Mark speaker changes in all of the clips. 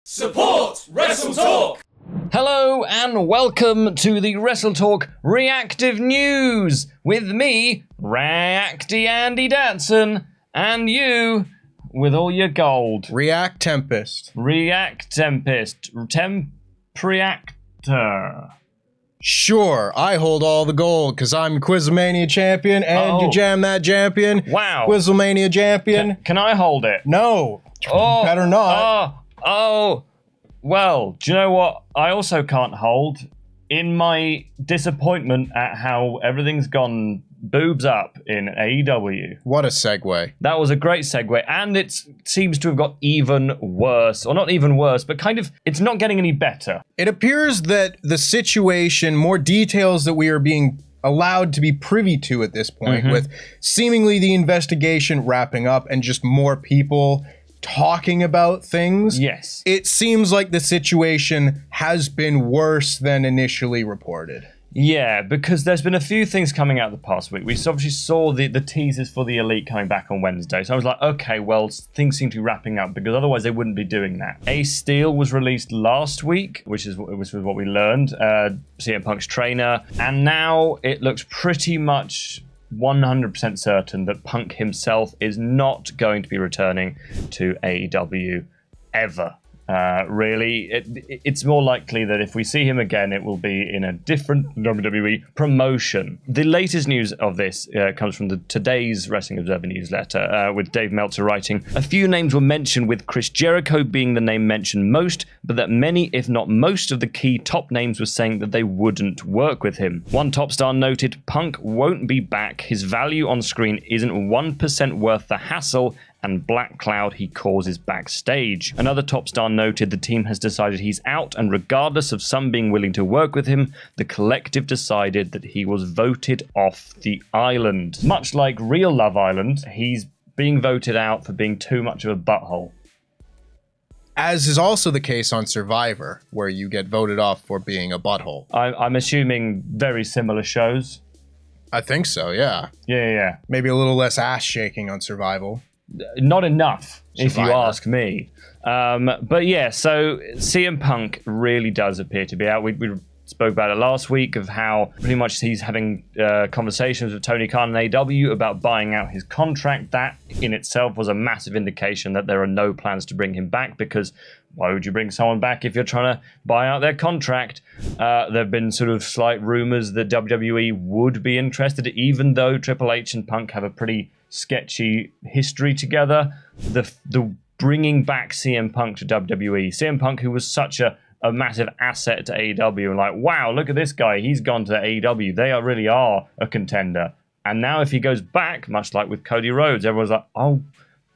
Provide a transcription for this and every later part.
Speaker 1: Support WrestleTalk!
Speaker 2: Hello and welcome to the WrestleTalk Reactive News with me, Reacty Andy Datson, and you with all your gold.
Speaker 3: React Tempest.
Speaker 2: Tempreactor.
Speaker 3: Sure, I hold all the gold because I'm Quizmania champion and you jam that champion.
Speaker 2: Wow.
Speaker 3: Quizmania champion.
Speaker 2: Can I hold it?
Speaker 3: No. Better not.
Speaker 2: Well, do you know what I also can't hold? In my disappointment at how everything's gone boobs up in AEW.
Speaker 3: What a segue.
Speaker 2: That was a great segue, and it seems to have got even worse. Or not even worse, but kind of, it's not getting any better.
Speaker 3: It appears that the situation, more details that we are being allowed to be privy to at this point, with seemingly the investigation wrapping up and just more people talking about things.
Speaker 2: Yes.
Speaker 3: It seems like the situation has been worse than initially reported.
Speaker 2: Yeah, because there's been a few things coming out the past week. We obviously saw the teasers for the Elite coming back on Wednesday. So I was like, okay, well, things seem to be wrapping up because otherwise they wouldn't be doing that. Ace Steel was released last week, which was what we learned, CM Punk's trainer. And now it looks pretty much 100% certain that Punk himself is not going to be returning to AEW ever. Really, it's more likely that if we see him again, it will be in a different WWE promotion. The latest news of this comes from today's Wrestling Observer newsletter, with Dave Meltzer writing, a few names were mentioned, with Chris Jericho being the name mentioned most, but that many, if not most, of the key top names were saying that they wouldn't work with him. One top star noted, Punk won't be back, his value on screen isn't 1% worth the hassle and black cloud he causes backstage. Another top star noted the team has decided he's out, and regardless of some being willing to work with him, the collective decided that he was voted off the island. Much like real Love Island, he's being voted out for being too much of a butthole.
Speaker 3: As is also the case on Survivor, where you get voted off for being a butthole.
Speaker 2: I'm assuming very similar shows.
Speaker 3: I think so, yeah.
Speaker 2: Yeah.
Speaker 3: Maybe a little less ass shaking on Survival.
Speaker 2: Not enough, if you
Speaker 3: Survivor.
Speaker 2: ask me. But yeah, so CM Punk really does appear to be out. We spoke about it last week of how pretty much he's having conversations with Tony Khan and AEW about buying out his contract. That in itself was a massive indication that there are no plans to bring him back, because why would you bring someone back if you're trying to buy out their contract? There have been sort of slight rumors that WWE would be interested, even though Triple H and Punk have a pretty sketchy history together. The bringing back CM Punk to WWE, CM Punk, who was such a massive asset to AEW, and like, wow, look at this guy, he's gone to AEW, they really are a contender. And now if he goes back, much like with Cody Rhodes, everyone's like, oh,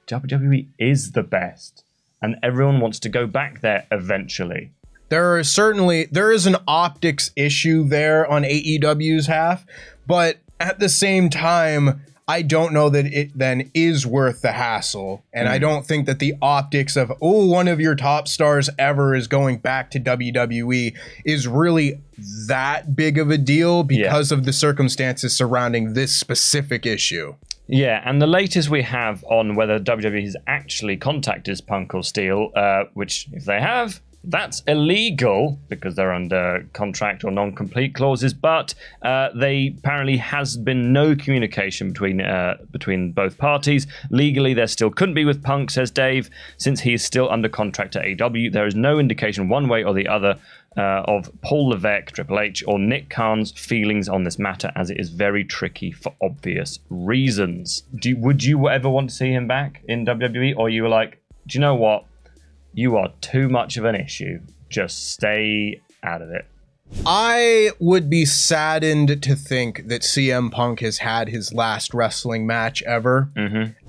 Speaker 2: WWE is the best, and everyone wants to go back there eventually.
Speaker 3: There is an optics issue there on AEW's half, but at the same time, I don't know that it then is worth the hassle. And I don't think that the optics of, one of your top stars ever is going back to WWE is really that big of a deal because of the circumstances surrounding this specific issue.
Speaker 2: Yeah, and the latest we have on whether WWE has actually contacted Punk or Steel, which if they have, that's illegal because they're under contract or non-complete clauses, but they apparently has been no communication between both parties. Legally, there still couldn't be with Punk, says Dave, since he is still under contract to AEW. There is no indication one way or the other of Paul Levesque, Triple H, or Nick Khan's feelings on this matter, as it is very tricky for obvious reasons. Would you ever want to see him back in WWE, or you were like, do you know what? You are too much of an issue. Just stay out of it.
Speaker 3: I would be saddened to think that CM Punk has had his last wrestling match ever.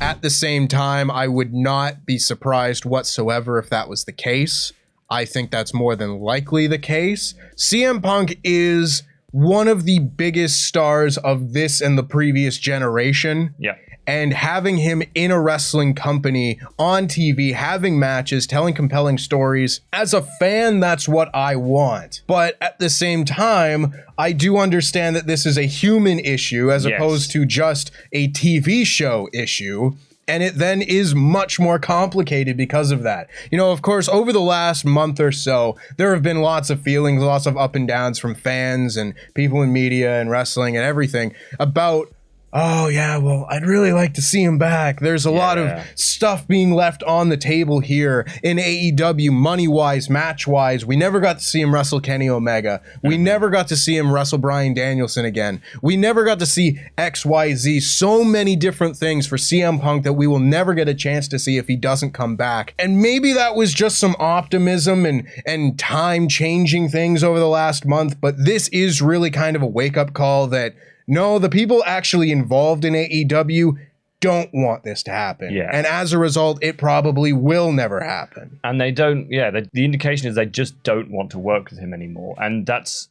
Speaker 3: At the same time, I would not be surprised whatsoever if that was the case. I think that's more than likely the case. CM Punk is one of the biggest stars of this and the previous generation.
Speaker 2: Yeah.
Speaker 3: And having him in a wrestling company, on TV, having matches, telling compelling stories, as a fan, that's what I want. But at the same time, I do understand that this is a human issue as opposed to just a TV show issue. And it then is much more complicated because of that. You know, of course, over the last month or so, there have been lots of feelings, lots of up and downs from fans and people in media and wrestling and everything about, oh yeah, well, I'd really like to see him back. There's a lot of stuff being left on the table here in AEW, money-wise, match-wise. We never got to see him wrestle Kenny Omega. We never got to see him wrestle Bryan Danielson again. We never got to see XYZ. So many different things for CM Punk that we will never get a chance to see if he doesn't come back. And maybe that was just some optimism and time changing things over the last month, but this is really kind of a wake-up call that no, the people actually involved in AEW don't want this to happen.
Speaker 2: Yeah.
Speaker 3: And as a result, it probably will never happen.
Speaker 2: And they don't, the indication is they just don't want to work with him anymore. And that's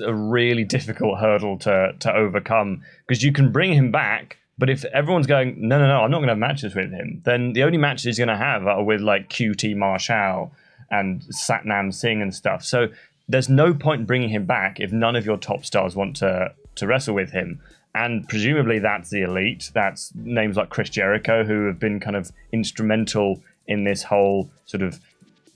Speaker 2: a really difficult hurdle to overcome, because you can bring him back, but if everyone's going, no, I'm not going to have matches with him, then the only matches he's going to have are with like QT Marshall and Satnam Singh and stuff. So there's no point in bringing him back if none of your top stars want to wrestle with him. And presumably that's the Elite. That's names like Chris Jericho, who have been kind of instrumental in this whole sort of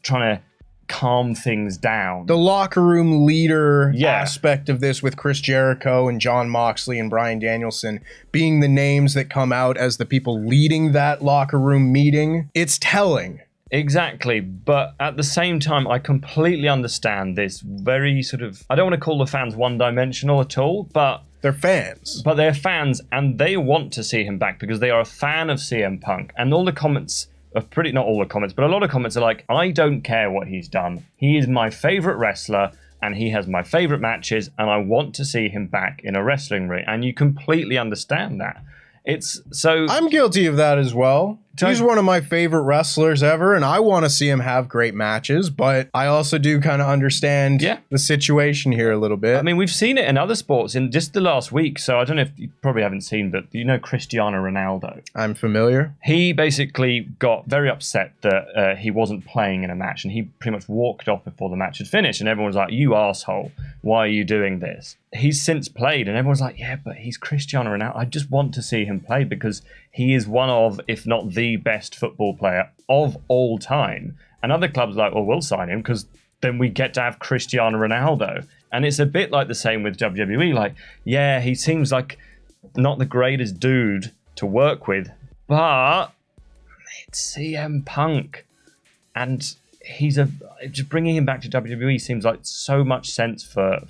Speaker 2: trying to calm things down.
Speaker 3: The locker room leader aspect of this, with Chris Jericho and Jon Moxley and Bryan Danielson being the names that come out as the people leading that locker room meeting, it's telling.
Speaker 2: Exactly, but at the same time, I completely understand this very sort of, I don't want to call the fans one-dimensional at all, but
Speaker 3: they're fans.
Speaker 2: But they're fans, and they want to see him back because they are a fan of CM Punk. And all the comments are not all the comments, but a lot of comments are like, I don't care what he's done. He is my favorite wrestler, and he has my favorite matches, and I want to see him back in a wrestling ring. And you completely understand that. It's so...
Speaker 3: I'm guilty of that as well. He's one of my favorite wrestlers ever, and I want to see him have great matches, but I also do kind of understand the situation here a little bit.
Speaker 2: I mean, we've seen it in other sports in just the last week, so I don't know if you probably haven't seen, but you know Cristiano Ronaldo?
Speaker 3: I'm familiar.
Speaker 2: He basically got very upset that he wasn't playing in a match, and he pretty much walked off before the match had finished, and everyone was like, you asshole, why are you doing this? He's since played, and everyone's like, yeah, but he's Cristiano Ronaldo. I just want to see him play because he is one of, if not the best football player of all time. And other clubs are like, well, we'll sign him because then we get to have Cristiano Ronaldo. And it's a bit like the same with WWE. Like, yeah, he seems like not the greatest dude to work with, but it's CM Punk. And just bringing him back to WWE seems like so much sense for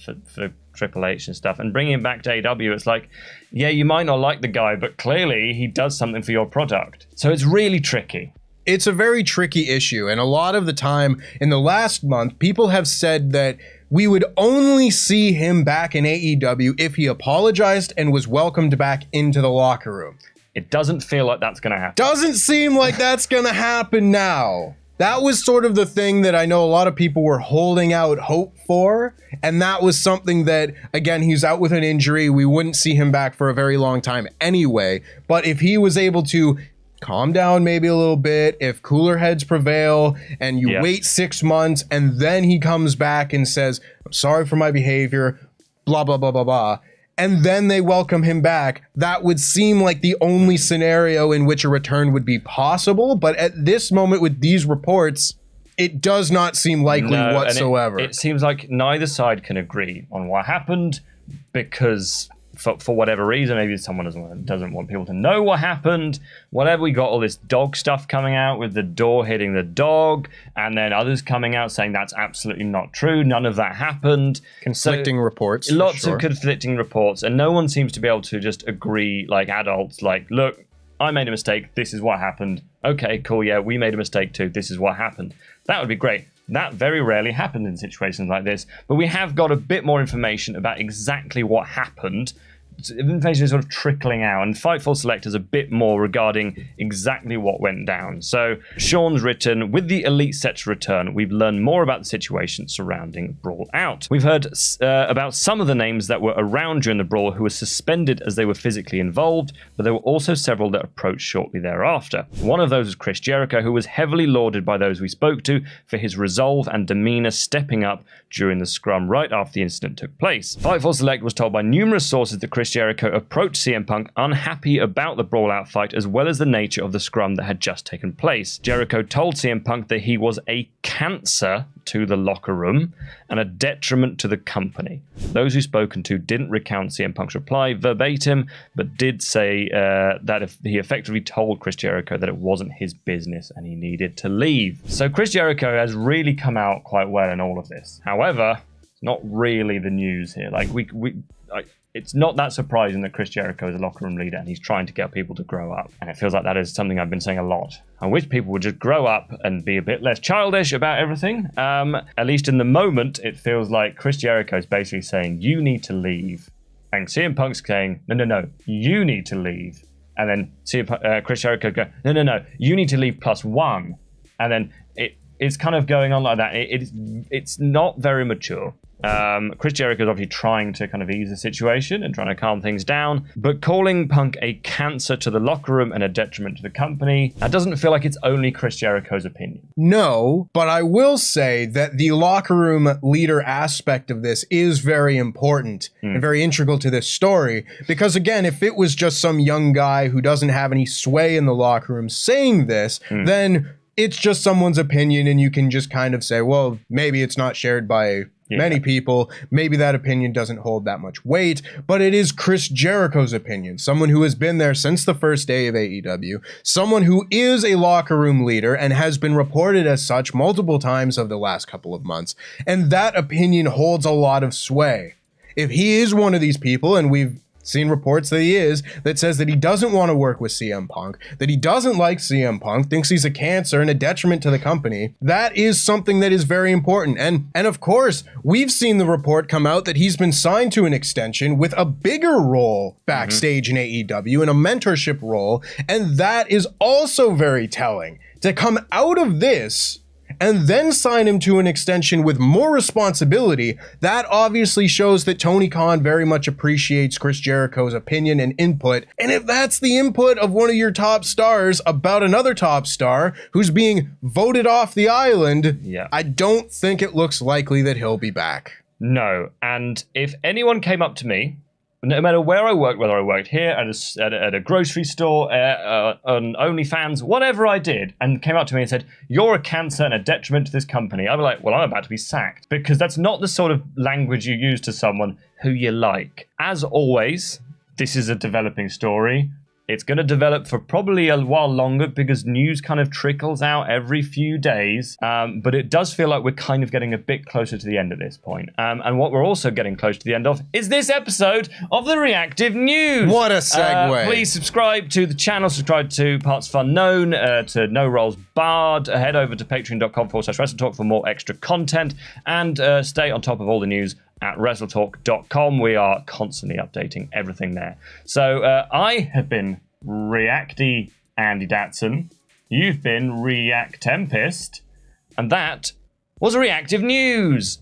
Speaker 2: Triple H and stuff, and bringing him back to AEW, it's like, yeah, you might not like the guy, but clearly he does something for your product. So it's really tricky.
Speaker 3: It's a very tricky issue, and a lot of the time in the last month, people have said that we would only see him back in AEW if he apologized and was welcomed back into the locker room.
Speaker 2: It doesn't feel like that's going to happen.
Speaker 3: Doesn't seem like that's going to happen now. That was sort of the thing that I know a lot of people were holding out hope for. And that was something that, again, he's out with an injury. We wouldn't see him back for a very long time anyway. But if he was able to calm down maybe a little bit, if cooler heads prevail and you wait 6 months and then he comes back and says, I'm sorry for my behavior, blah, blah, blah, blah, blah, and then they welcome him back, that would seem like the only scenario in which a return would be possible. But at this moment with these reports, it does not seem likely whatsoever.
Speaker 2: It seems like neither side can agree on what happened because for whatever reason, maybe someone doesn't want people to know what happened. Whatever, we got all this dog stuff coming out with the door hitting the dog, and then others coming out saying that's absolutely not true. None of that happened.
Speaker 3: Conflicting reports.
Speaker 2: Lots of conflicting reports, and no one seems to be able to just agree like adults, like, look, I made a mistake. This is what happened. Okay, cool. Yeah, we made a mistake too. This is what happened. That would be great. That very rarely happens in situations like this, but we have got a bit more information about exactly what happened. Information is sort of trickling out, and Fightful Select is a bit more regarding exactly what went down. So Sean's written, with the Elite set to return, we've learned more about the situation surrounding Brawl Out. We've heard about some of the names that were around during the Brawl who were suspended as they were physically involved, but there were also several that approached shortly thereafter. One of those was Chris Jericho, who was heavily lauded by those we spoke to for his resolve and demeanor stepping up during the scrum right after the incident took place. Fightful Select was told by numerous sources that Chris Jericho approached CM Punk unhappy about the brawl-out fight as well as the nature of the scrum that had just taken place. Jericho told CM Punk that he was a cancer to the locker room and a detriment to the company. Those who spoken to didn't recount CM Punk's reply verbatim, but did say that if he effectively told Chris Jericho that it wasn't his business and he needed to leave. So Chris Jericho has really come out quite well in all of this. However, it's not really the news here. Like it's not that surprising that Chris Jericho is a locker room leader and he's trying to get people to grow up. And it feels like that is something I've been saying a lot. I wish people would just grow up and be a bit less childish about everything. At least in the moment, it feels like Chris Jericho is basically saying, you need to leave. And CM Punk's saying, no, you need to leave. And then Chris Jericho goes, no, you need to leave +1. And then it's kind of going on like that. It's not very mature. Chris Jericho is obviously trying to kind of ease the situation and trying to calm things down, but calling Punk a cancer to the locker room and a detriment to the company, that doesn't feel like it's only Chris Jericho's opinion.
Speaker 3: No, but I will say that the locker room leader aspect of this is very important and very integral to this story, because again, if it was just some young guy who doesn't have any sway in the locker room saying this, then it's just someone's opinion and you can just kind of say, well, maybe it's not shared by many people, maybe that opinion doesn't hold that much weight, but it is Chris Jericho's opinion, someone who has been there since the first day of AEW, someone who is a locker room leader and has been reported as such multiple times over the last couple of months, and that opinion holds a lot of sway. If he is one of these people, and we've seen reports that he is, that says that he doesn't want to work with CM Punk, that he doesn't like CM Punk, thinks he's a cancer and a detriment to the company, that is something that is very important. And of course, we've seen the report come out that he's been signed to an extension with a bigger role backstage in AEW and a mentorship role, and that is also very telling. To come out of this and then sign him to an extension with more responsibility, that obviously shows that Tony Khan very much appreciates Chris Jericho's opinion and input. And if that's the input of one of your top stars about another top star who's being voted off the island, I don't think it looks likely that he'll be back.
Speaker 2: No, and if anyone came up to me, no matter where I worked, whether I worked here at a grocery store, on OnlyFans, whatever I did, and came up to me and said, you're a cancer and a detriment to this company, I'd be like, well, I'm about to be sacked. Because that's not the sort of language you use to someone who you like. As always, this is a developing story. It's going to develop for probably a while longer because news kind of trickles out every few days. But it does feel like we're kind of getting a bit closer to the end at this point. And what we're also getting close to the end of is this episode of the Reactive News.
Speaker 3: What a segue.
Speaker 2: Please subscribe to the channel, subscribe to Parts of Unknown, to No Rolls Barred. Head over to patreon.com/WrestleTalk for more extra content. And stay on top of all the news at WrestleTalk.com. We are constantly updating everything there. So I have been Reacty Andy Datson. You've been React Tempest. And that was Reactive News.